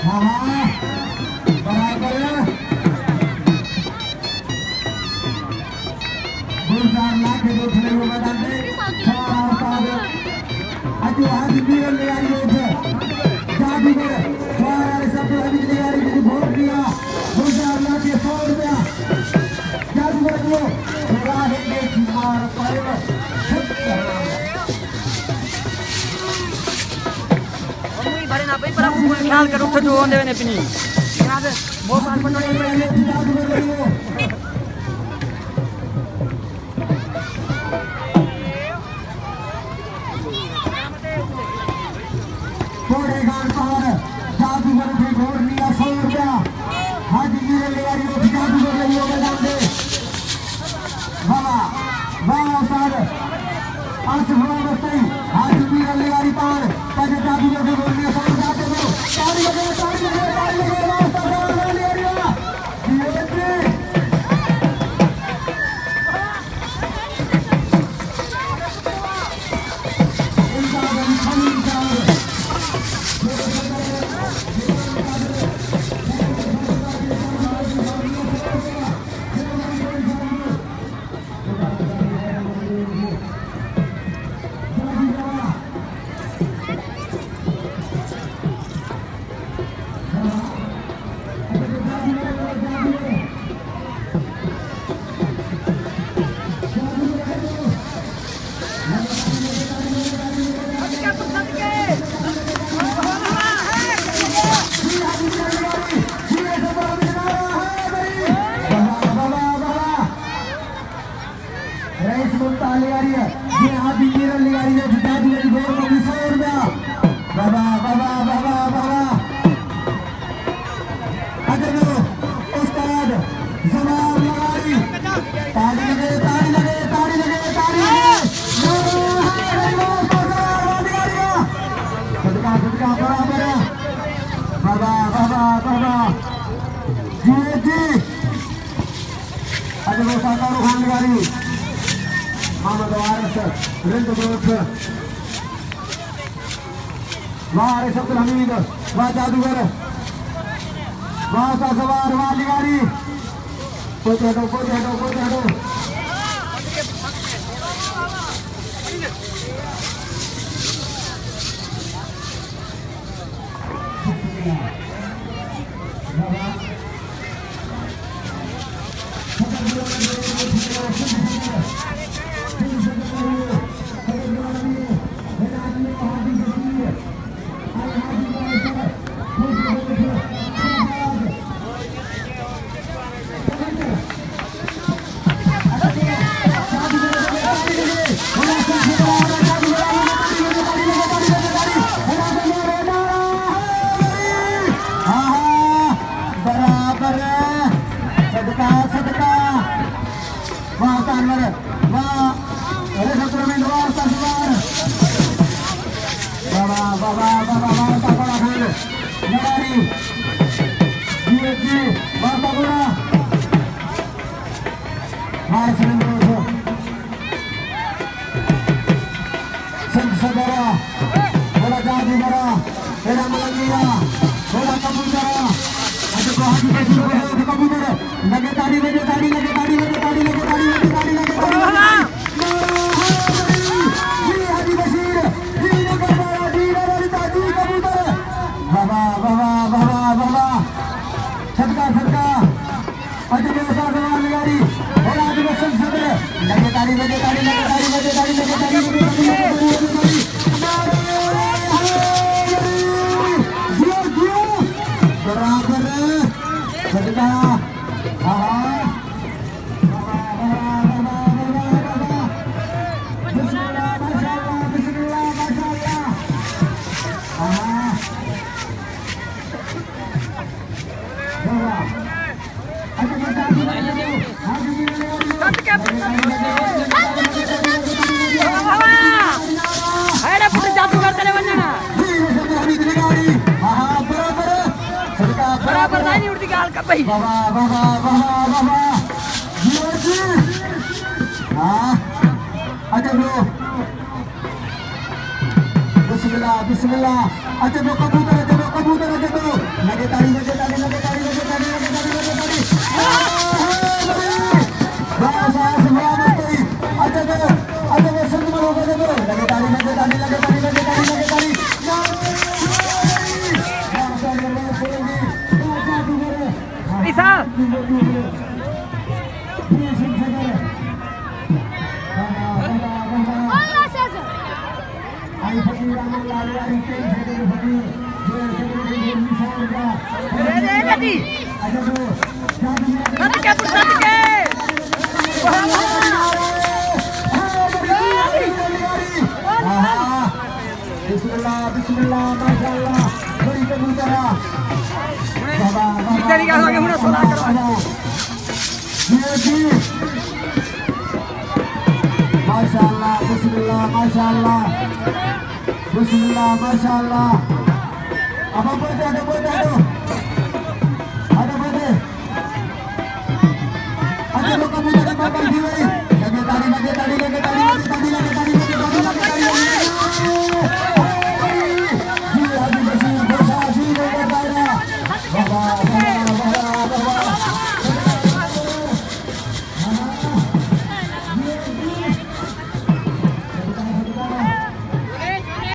हाँ बराबर गुलजार लाख दो खिले हुए मैदान में अजू आज वीर ले आई है जादूगर फुहारे सब अभी ले आई है वोट दिया गुलजार लाख 100 रुपया जादूगर को थोड़ा है मार पाएगा भरे ना पर आप ख्याल करो उठ जो देवे ने पिनी याद बहुत साल पर वाह अब्दुल हमीद वाह जादूगर वाह सवार वाह लिगारी कोच हटो बिस्मिल्लाह अच्छा जो कबूतर Bismillah, Masya Allah. Beri kemudahan. kita nikah lagi mudah solat karo. Masya Allah, Bismillah, Masya Allah. Bismillah, Masya Allah. Apa boleh ada?